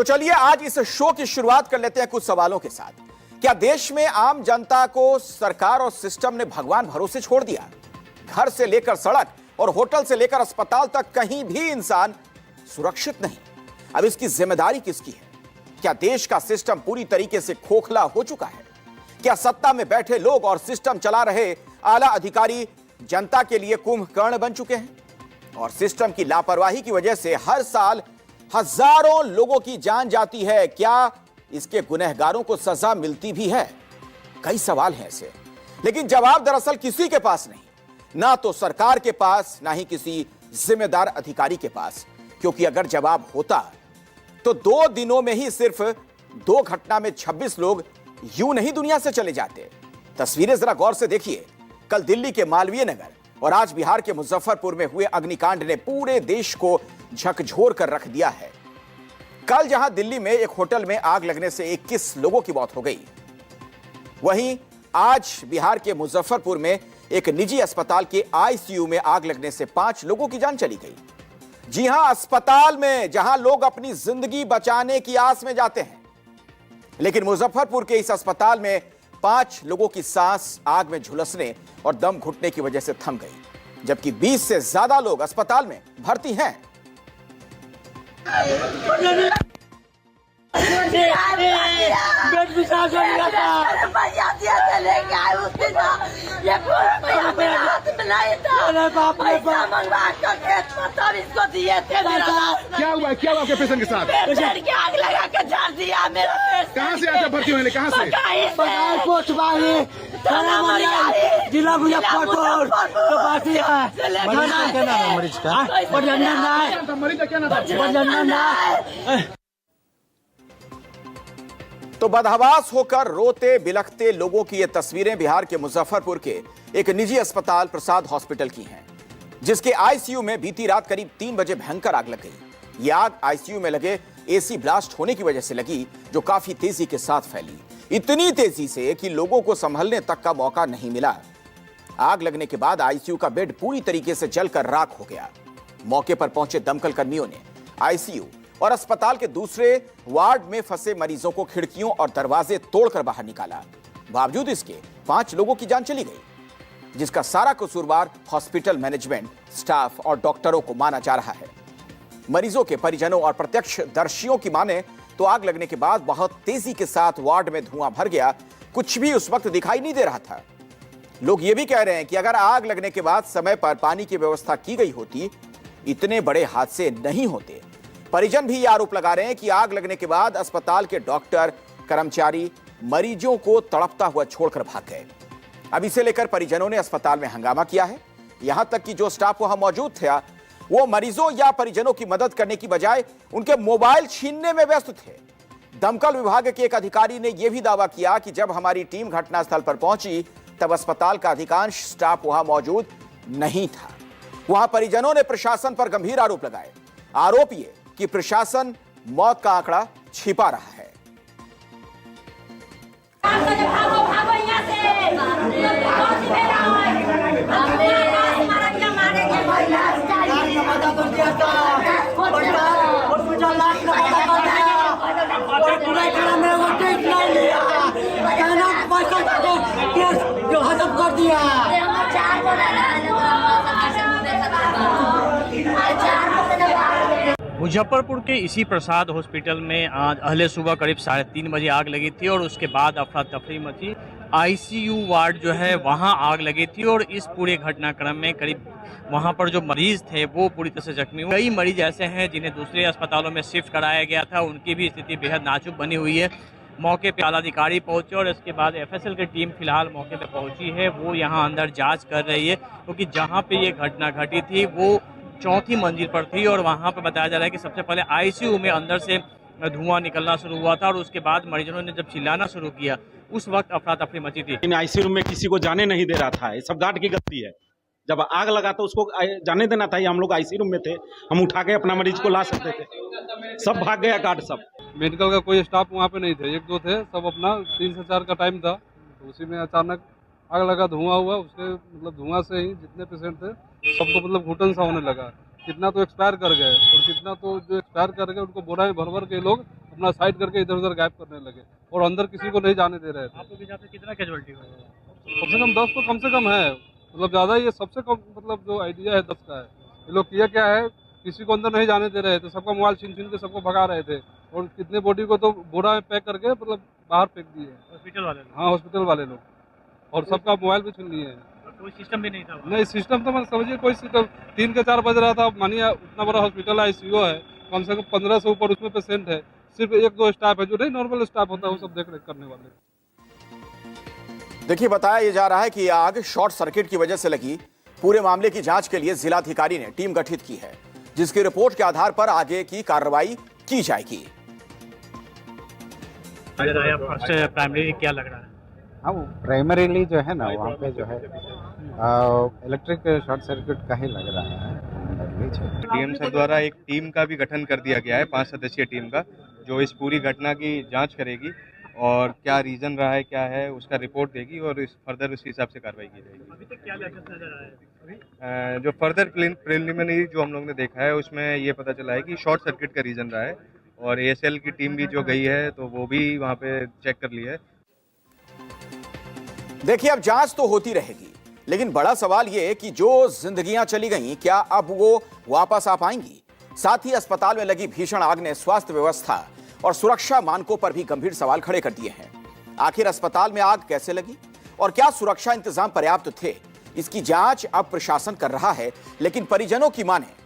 तो चलिए आज इस शो की शुरुआत कर लेते हैं कुछ सवालों के साथ। क्या देश में आम जनता को सरकार और सिस्टम ने भगवान भरोसे छोड़ दिया? घर से लेकर सड़क और होटल से लेकर अस्पताल तक कहीं भी इंसान सुरक्षित नहीं। अब इसकी जिम्मेदारी किसकी है? क्या देश का सिस्टम पूरी तरीके से खोखला हो चुका है? क्या सत्ता में बैठे लोग और सिस्टम चला रहे आला अधिकारी जनता के लिए कुंभकर्ण बन चुके हैं? और सिस्टम की लापरवाही की वजह से हर साल हजारों लोगों की जान जाती है। क्या इसके गुनहगारों को सजा मिलती भी है? कई सवाल हैं ऐसे, लेकिन जवाब दरअसल किसी के पास नहीं, ना तो सरकार के पास, ना ही किसी जिम्मेदार अधिकारी के पास। क्योंकि अगर जवाब होता तो 2 दिनों में ही सिर्फ 2 घटना में 26 लोग यूं नहीं दुनिया से चले जाते। तस्वीरें जरा गौर से देखिए। कल दिल्ली के मालवीय नगर और आज बिहार के मुजफ्फरपुर में हुए अग्निकांड ने पूरे देश को झकझोर कर रख दिया है। कल जहां दिल्ली में एक होटल में आग लगने से 21 लोगों की मौत हो गई, वहीं आज बिहार के मुजफ्फरपुर में एक निजी अस्पताल के आईसीयू में आग लगने से 5 लोगों की जान चली गई। जी हां, अस्पताल में जहां लोग अपनी जिंदगी बचाने की आस में जाते हैं, लेकिन मुजफ्फरपुर के इस अस्पताल में 5 लोगों की सांस आग में झुलसने और दम घुटने की वजह से थम गई, जबकि 20 से ज्यादा लोग अस्पताल में भर्ती हैं। क्या हुआ आपके पेशेंट के साथ? आग लगा कर झाड़ दिया मेरा पेट। कहाँ से आते भर्ती होने? कहाँ से? जिला मुजफ्फरपुर। मरीज का क्या नाम था? तो बदहवास होकर रोते बिलखते लोगों की ये तस्वीरें बिहार के मुजफ्फरपुर के एक निजी अस्पताल प्रसाद हॉस्पिटल की हैं, जिसके आईसीयू में बीती रात करीब 3 बजे भयंकर आग लग गई। ये आग आईसीयू में लगे एसी ब्लास्ट होने की वजह से लगी, जो काफी तेजी के साथ फैली। इतनी तेजी से कि लोगों को संभलने तक का मौका नहीं मिला। आग लगने के बाद आईसीयू का बेड पूरी तरीके से जलकर राख हो गया। मौके पर पहुंचे दमकल कर्मियों ने आईसीयू और अस्पताल के दूसरे वार्ड में फंसे मरीजों को खिड़कियों और दरवाजे तोड़कर बाहर निकाला। बावजूद इसके 5 लोगों की जान चली गई, जिसका सारा कसूरवार हॉस्पिटल मैनेजमेंट, स्टाफ और डॉक्टरों को माना जा रहा है। मरीजों के परिजनों और प्रत्यक्षदर्शियों की माने तो आग लगने के बाद बहुत तेजी के साथ वार्ड में धुआं भर गया। कुछ भी उस वक्त दिखाई नहीं दे रहा था। लोग ये भी कह रहे हैं कि अगर आग लगने के बाद समय पर पानी की व्यवस्था की गई होती, इतने बड़े हादसे नहीं होते। परिजन भी आरोप लगा रहे हैं कि आग लगने के बाद अस्पताल के डॉक्टर, कर्मचारी मरीजों को तड़पता हुआ छोड़कर भाग गए। अब इसे लेकर परिजनों ने अस्पताल में हंगामा किया है। यहां तक कि जो स्टाफ वहां मौजूद था, वो मरीजों या परिजनों की मदद करने की बजाय उनके मोबाइल छीनने में व्यस्त थे। दमकल विभाग के एक अधिकारी ने यह भी दावा किया कि जब हमारी टीम घटनास्थल पर पहुंची, तब अस्पताल का अधिकांश स्टाफ वहां मौजूद नहीं था। वहां परिजनों ने प्रशासन पर गंभीर आरोप लगाए। आरोप ये कि प्रशासन मौत का आंकड़ा छिपा रहा है। कर दिया। मुजफ्फरपुर के इसी प्रसाद हॉस्पिटल में आज अहले सुबह करीब 3:30 बजे आग लगी थी और उसके बाद अफरा तफरी मची। आईसीयू वार्ड जो है वहां आग लगी थी और इस पूरे घटनाक्रम में करीब वहां पर जो मरीज थे वो पूरी तरह से जख्मी हुए। कई मरीज ऐसे हैं जिन्हें दूसरे अस्पतालों में शिफ्ट कराया गया था, उनकी भी स्थिति बेहद नाजुक बनी हुई है। मौके पे आलाधिकारी पहुंचे और इसके बाद एफएसएल की टीम फिलहाल मौके पे पहुंची है। वो यहाँ अंदर जाँच कर रही है, क्योंकि जहाँ पे ये घटना घटी थी वो 4थी मंजिल पर थी और वहाँ पर बताया जा रहा है कि सबसे पहले आईसीयू में अंदर से धुआं निकलना शुरू हुआ था और उसके बाद मरीजों ने जब चिल्लाना शुरू किया, उस वक्त अफरा तफरी मची थी। आईसीयू में किसी को जाने नहीं दे रहा था। ये सब गार्ड की गलती है। जब आग लगा तो उसको जाने देना था। हम लोग आईसीयू में थे, हम उठा के अपना मरीज को ला सकते थे। सब भाग गया गार्ड सब। मेडिकल का कोई स्टाफ वहाँ पे नहीं थे, 1-2 थे। सब अपना 3 से 4 का टाइम था, तो उसी में अचानक आग लगा, धुआं हुआ। उसके मतलब धुआं से ही जितने पेशेंट थे सबको मतलब घुटन सा होने लगा। कितना तो एक्सपायर कर गए और कितना तो जो एक्सपायर कर गए उनको बोरा में भर भर के लोग अपना साइड करके इधर उधर गायब करने लगे और अंदर किसी को नहीं जाने दे रहे थे। आपको भी यहाँ पे कितना कैजुअलिटी हुआ है? कम से कम 10 तो कम से कम है, मतलब ज़्यादा। ये सबसे कम मतलब जो आइडिया है 10 का है। ये लोग किया क्या है, किसी को अंदर नहीं जाने दे रहे थे, सबका मोबाइल छीन छीन के सबको भगा रहे थे और कितने बॉडी को तो बोरा में पैक करके मतलब बाहर फेंक दिए। हॉस्पिटल वाले लोग? हाँ, हॉस्पिटल वाले लोग, और सबका मोबाइल भी छीन लिए हैं। कोई सिस्टम भी नहीं था वहाँ? नहीं, सिस्टम तो मैं समझिए कोई सिस्टम 3 के 4 बज रहा था। मानिए उतना बड़ा हॉस्पिटल ICU है, कम से कम 15 से ऊपर उसमें पेशेंट है, सिर्फ 1-2 स्टाफ है जो नहीं नॉर्मल स्टाफ होता है वो सब देख रेख करने वाले। देखिए, बताया यह जा रहा है कि आग शॉर्ट सर्किट की वजह से लगी। पूरे मामले की जांच के लिए जिलाधिकारी ने टीम गठित की है, जिसकी रिपोर्ट के आधार पर आगे की कार्रवाई की जाएगी। फर्स्ट प्राइमरी क्या लग रहा है? हाँ, वो प्राइमरीली जो है ना वहाँ पे जो है इलेक्ट्रिक शॉर्ट सर्किट का ही लग रहा है। डीएम सर द्वारा एक टीम का भी गठन कर दिया गया है, 5 सदस्यीय टीम का, जो इस पूरी घटना की जांच करेगी और क्या रीजन रहा है, क्या है, उसका रिपोर्ट देगी और इस फर्दर उस हिसाब से कार्रवाई की जाएगी। अभी तक क्या लेटेस्ट नजर आया है? जो फर्दर प्रिलिमिनरी जो हम लोग ने देखा है उसमें ये पता चला है कि शॉर्ट सर्किट का रीजन रहा है और ASL की टीम भी जो गई है तो वो भी वहाँ पे चेक कर ली है। देखिए, अब जांच तो होती रहेगी, लेकिन बड़ा सवाल यह कि जो जिंदगियां चली गईं, क्या अब वो वापस आ पाएंगी? साथ ही अस्पताल में लगी भीषण आग ने स्वास्थ्य व्यवस्था और सुरक्षा मानकों पर भी गंभीर सवाल खड़े कर दिए हैं। आखिर अस्पताल में आग कैसे लगी और क्या सुरक्षा इंतजाम पर्याप्त थे? इसकी जांच अब प्रशासन कर रहा है, लेकिन परिजनों की माने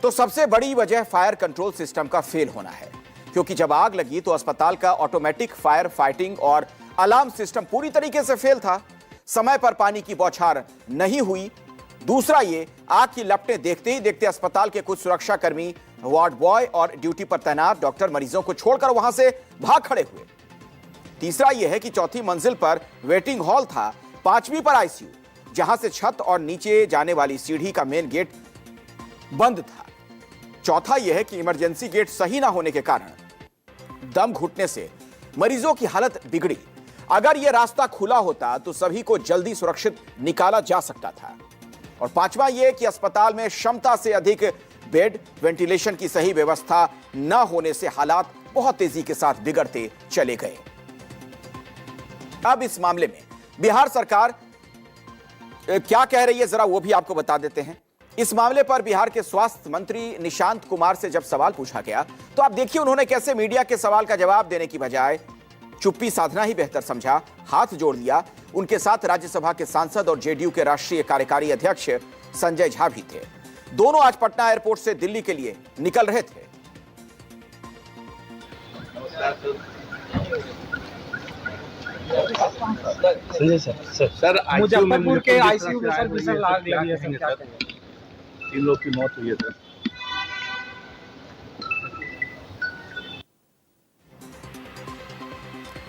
तो सबसे बड़ी वजह फायर कंट्रोल सिस्टम का फेल होना है, क्योंकि जब आग लगी तो अस्पताल का ऑटोमेटिक फायर फाइटिंग और अलार्म सिस्टम पूरी तरीके से फेल था। समय पर पानी की बौछार नहीं हुई। दूसरा ये, आग की लपटें देखते ही देखते अस्पताल के कुछ सुरक्षाकर्मी, वार्ड बॉय और ड्यूटी पर तैनात डॉक्टर मरीजों को छोड़कर वहां से भाग खड़े हुए। तीसरा यह है कि चौथी मंजिल पर वेटिंग हॉल था, 5वीं पर ICU, जहां से छत और नीचे जाने वाली सीढ़ी का मेन गेट बंद था। चौथा यह है कि इमरजेंसी गेट सही ना होने के कारण दम घुटने से मरीजों की हालत बिगड़ी। अगर यह रास्ता खुला होता तो सभी को जल्दी सुरक्षित निकाला जा सकता था। और पांचवा यह कि अस्पताल में क्षमता से अधिक बेड, वेंटिलेशन की सही व्यवस्था न होने से हालात बहुत तेजी के साथ बिगड़ते चले गए। अब इस मामले में बिहार सरकार क्या कह रही है, जरा वो भी आपको बता देते हैं। इस मामले पर बिहार के स्वास्थ्य मंत्री निशांत कुमार से जब सवाल पूछा गया तो आप देखिए उन्होंने कैसे मीडिया के सवाल का जवाब देने की बजाय चुप्पी साधना ही बेहतर समझा, हाथ जोड़ लिया। उनके साथ राज्यसभा के सांसद और JDU के राष्ट्रीय कार्यकारी अध्यक्ष संजय झा भी थे। दोनों आज पटना एयरपोर्ट से दिल्ली के लिए निकल रहे थे। सर मुजफ्फरपुर के ICU में सर भीषण आग लगी है, 3 लोग की मौत हुई है सर।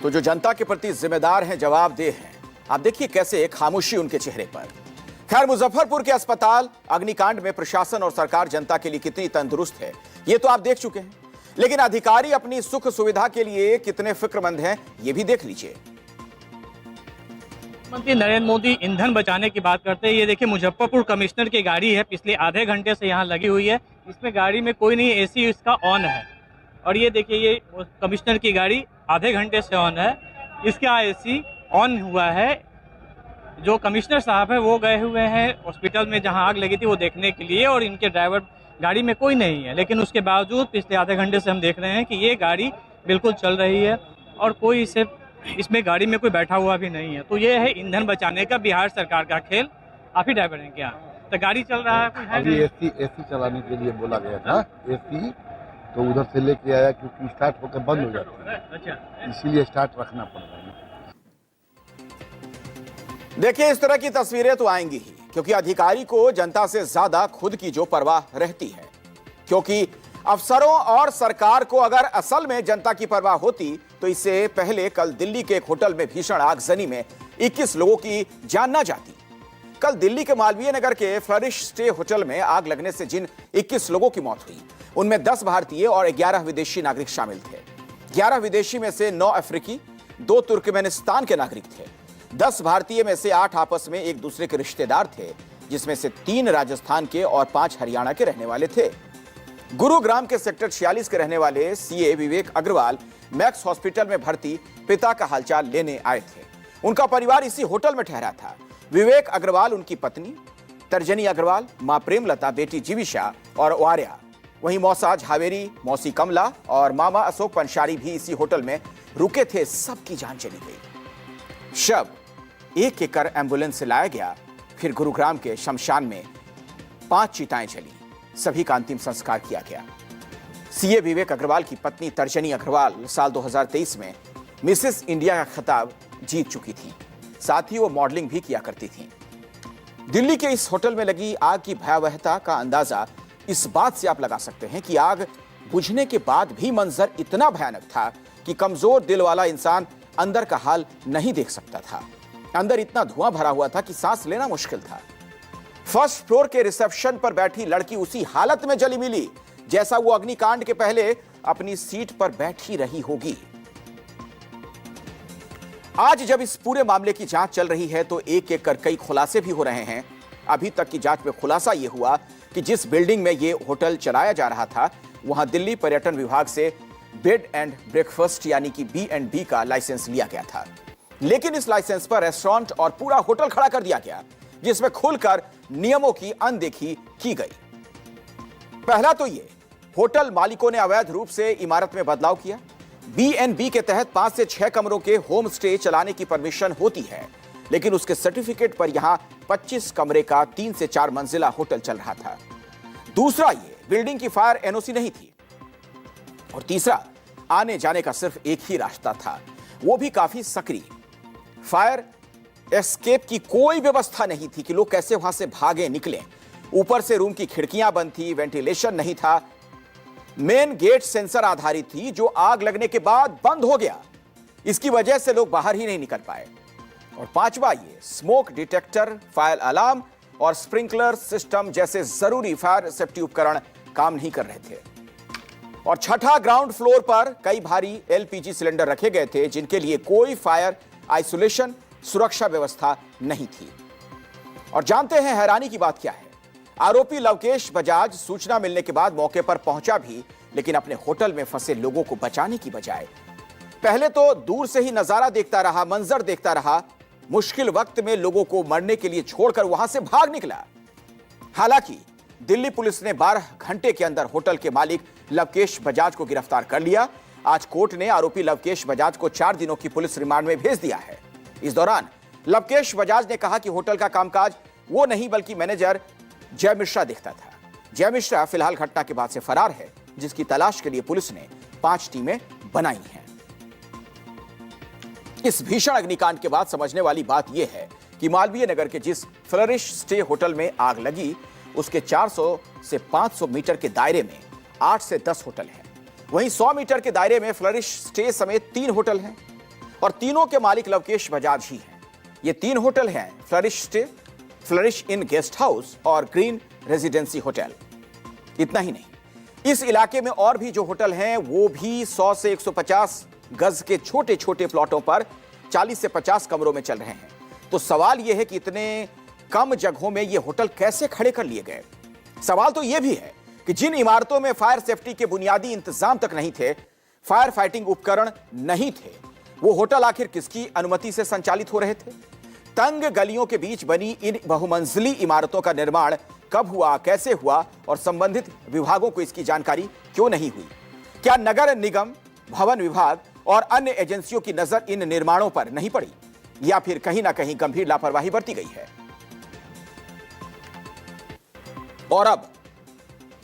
तो जो जनता के प्रति जिम्मेदार हैं, जवाबदेह हैं, आप देखिए कैसे खामोशी उनके चेहरे पर। खैर, मुजफ्फरपुर के अस्पताल अग्निकांड में प्रशासन और सरकार जनता के लिए कितनी तंदुरुस्त है ये तो आप देख चुके हैं, लेकिन अधिकारी अपनी सुख सुविधा के लिए कितने फिक्रमंद हैं ये भी देख लीजिए। प्रधानमंत्री नरेंद्र मोदी ईंधन बचाने की बात करते हैं। ये देखिए मुजफ्फरपुर कमिश्नर की गाड़ी है, पिछले आधे घंटे से यहाँ लगी हुई है। इसमें गाड़ी में कोई नहीं, AC इसका ऑन है। और ये देखिए ये कमिश्नर की गाड़ी आधे घंटे से ऑन है, इसका AC ऑन हुआ है। जो कमिश्नर साहब है वो गए हुए हैं हॉस्पिटल में जहाँ आग लगी थी वो देखने के लिए, और इनके ड्राइवर गाड़ी में कोई नहीं है। लेकिन उसके बावजूद पिछले आधे घंटे से हम देख रहे हैं कि ये गाड़ी बिल्कुल चल रही है और कोई इसमें गाड़ी में कोई बैठा हुआ भी नहीं है। तो ये है ईंधन बचाने का बिहार सरकार का खेल। आप ही ड्राइवर हैं क्या? तो गाड़ी चल रहा है, कोई है अभी AC चलाने के लिए बोला गया था, AC तो उधर से लेके आया क्योंकि स्टार्ट होकर बंद हो जाता है। अच्छा, इसीलिए स्टार्ट रखना पड़ रहा है। देखिए, इस तरह की तस्वीरें तो आएंगी ही, क्योंकि अधिकारी को जनता से ज्यादा खुद की जो परवाह रहती है। क्योंकि अफसरों और सरकार को अगर असल में जनता की परवाह होती तो इससे पहले कल दिल्ली के एक होटल में भीषण आगजनी में 21 लोगों की जान ना जाती। कल दिल्ली के मालवीय नगर के फ्लरिश स्टे होटल में आग लगने से जिन 21 लोगों की मौत हुई उनमें 10 भारतीय और 11 विदेशी नागरिक शामिल थे। 11 विदेशी में से 9 अफ्रीकी, 2 तुर्कमेनिस्तान के नागरिक थे। 10 भारतीय में से 8 आपस में एक दूसरे के रिश्तेदार थे, जिसमें से 3 राजस्थान के और 5 हरियाणा के रहने वाले थे। गुरुग्राम के सेक्टर 46 के रहने वाले सीए विवेक अग्रवाल मैक्स हॉस्पिटल में भर्ती पिता का हालचाल लेने आए थे। उनका परिवार इसी होटल में ठहरा था। विवेक अग्रवाल, उनकी पत्नी तर्जनी अग्रवाल, मां प्रेमलता, बेटी जीविशा और वार्या, वहीं मौसा झावेरी, मौसी कमला और मामा अशोक पंसारी भी इसी होटल में रुके थे। सबकी जान चली गई। शव एक एक कर एम्बुलेंस से लाया गया। फिर गुरुग्राम के शमशान में 5 चिताएं जली। सभी का अंतिम संस्कार किया गया। सीए विवेक अग्रवाल की पत्नी तर्जनी अग्रवाल साल 2023 में मिसेस इंडिया का खिताब जीत चुकी थी। साथ ही वो मॉडलिंग भी किया करती थी। दिल्ली के इस होटल में लगी आग की भयावहता का अंदाजा इस बात से आप लगा सकते हैं कि आग बुझने के बाद भी मंजर इतना भयानक था कि कमजोर दिल वाला इंसान अंदर का हाल नहीं देख सकता था। अंदर इतना धुआं भरा हुआ था कि सांस लेना मुश्किल था। फर्स्ट फ्लोर के रिसेप्शन पर बैठी लड़की उसी हालत में जली मिली जैसा वो अग्निकांड के पहले अपनी सीट पर बैठी रही होगी। आज जब इस पूरे मामले की जांच चल रही है तो एक एक कर कई खुलासे भी हो रहे हैं। अभी तक की जांच में खुलासा यह हुआ कि जिस बिल्डिंग में यह होटल चलाया जा रहा था वहां दिल्ली पर्यटन विभाग से बेड एंड ब्रेकफास्ट यानी कि B&B का लाइसेंस लिया गया था। लेकिन इस लाइसेंस पर रेस्टोरेंट और पूरा होटल खड़ा कर दिया गया, जिसमें खुलकर नियमों की अनदेखी की गई। पहला तो ये, होटल मालिकों ने अवैध रूप से इमारत में बदलाव किया। B&B के तहत 5 से 6 कमरों के होम स्टे चलाने की परमिशन होती है, लेकिन उसके सर्टिफिकेट पर यहां 25 कमरे का 3 से 4 मंजिला होटल चल रहा था। दूसरा ये, बिल्डिंग की फायर एनओसी नहीं थी। और तीसरा, आने जाने का सिर्फ एक ही रास्ता था, वो भी काफी सक्रिय। फायर एस्केप की कोई व्यवस्था नहीं थी कि लोग कैसे वहां से भागे निकलें। ऊपर से रूम की खिड़कियां बंद थी, वेंटिलेशन नहीं था। मेन गेट सेंसर आधारित थी जो आग लगने के बाद बंद हो गया। इसकी वजह से लोग बाहर ही नहीं निकल पाए। और पांचवा ये, स्मोक डिटेक्टर, फायर अलार्म और स्प्रिंकलर सिस्टम जैसे जरूरी फायर सेफ्टी उपकरण काम नहीं कर रहे थे। और छठा, ग्राउंड फ्लोर पर कई भारी LPG सिलेंडर रखे गए थे जिनके लिए कोई फायर आइसोलेशन सुरक्षा व्यवस्था नहीं थी। और जानते हैं हैरानी की बात क्या है? आरोपी लवकेश बजाज सूचना मिलने के बाद मौके पर पहुंचा भी, लेकिन अपने होटल में फंसे लोगों को बचाने की बजाय पहले तो दूर से ही नजारा देखता रहा, मंजर देखता रहा। मुश्किल वक्त में लोगों को मरने के लिए छोड़कर वहां से भाग निकला। हालांकि दिल्ली पुलिस ने 12 घंटे के अंदर होटल के मालिक लवकेश बजाज को गिरफ्तार कर लिया। आज कोर्ट ने आरोपी लवकेश बजाज को 4 दिनों की पुलिस रिमांड में भेज दिया है। इस दौरान लवकेश बजाज ने कहा कि होटल का कामकाज वो नहीं बल्कि मैनेजर जय मिश्रा देखता था। जय मिश्रा फिलहाल घटना के बाद से फरार है, जिसकी तलाश के लिए पुलिस ने 5 टीमें बनाई हैं। इस भीषण अग्निकांड के बाद समझने वाली बात यह है कि मालवीय नगर के जिस फ्लरिश स्टे होटल में आग लगी उसके 400 से 500 मीटर के दायरे में 8 से 10 होटल हैं। वहीं 100 मीटर के दायरे में फ्लरिश स्टे समेत 3 होटल हैं और तीनों के मालिक लवकेश बजाज ही हैं। ये 3 होटल हैं flourish stay, flourish in guest house और ग्रीन रेजिडेंसी होटल। इतना ही नहीं, इस इलाके में और भी जो होटल हैं वो भी 100 से 150 गज के छोटे छोटे प्लॉटों पर 40 से 50 कमरों में चल रहे हैं। तो सवाल यह है कि इतने कम जगहों में ये होटल कैसे खड़े कर लिए गए? सवाल तो यह भी है कि जिन इमारतों में फायर सेफ्टी के बुनियादी इंतजाम तक नहीं थे, फायर फाइटिंग उपकरण नहीं थे, वो होटल आखिर किसकी अनुमति से संचालित हो रहे थे? तंग गलियों के बीच बनी इन बहुमंजिली इमारतों का निर्माण कब हुआ, कैसे हुआ और संबंधित विभागों को इसकी जानकारी क्यों नहीं हुई? क्या नगर निगम, भवन विभाग और अन्य एजेंसियों की नजर इन निर्माणों पर नहीं पड़ी या फिर कहीं ना कहीं गंभीर लापरवाही बरती गई है? और अब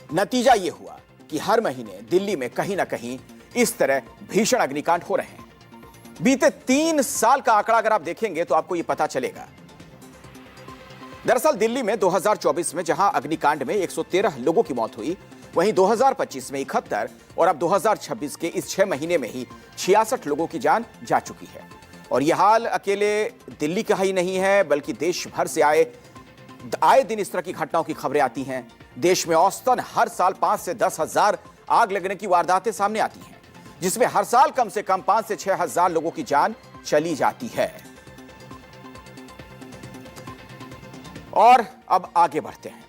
नतीजा यह हुआ कि हर महीने दिल्ली में कहीं ना कहीं इस तरह भीषण अग्निकांड हो रहे हैं। बीते 3 साल का आंकड़ा अगर आप देखेंगे तो आपको यह पता चलेगा। दरअसल दिल्ली में 2024 में जहां अग्निकांड में 113 लोगों की मौत हुई, वहीं 2025 में 71 और अब 2026 के इस 6 महीने में ही 66 लोगों की जान जा चुकी है। और यह हाल अकेले दिल्ली का ही नहीं है, बल्कि देश भर से आए दिन इस तरह की घटनाओं की खबरें आती हैं। देश में औसतन हर साल 5 से 10 हजार आग लगने की वारदातें सामने आती हैं, जिसमें हर साल कम से कम 5 से 6 हजार लोगों की जान चली जाती है। और अब आगे बढ़ते हैं।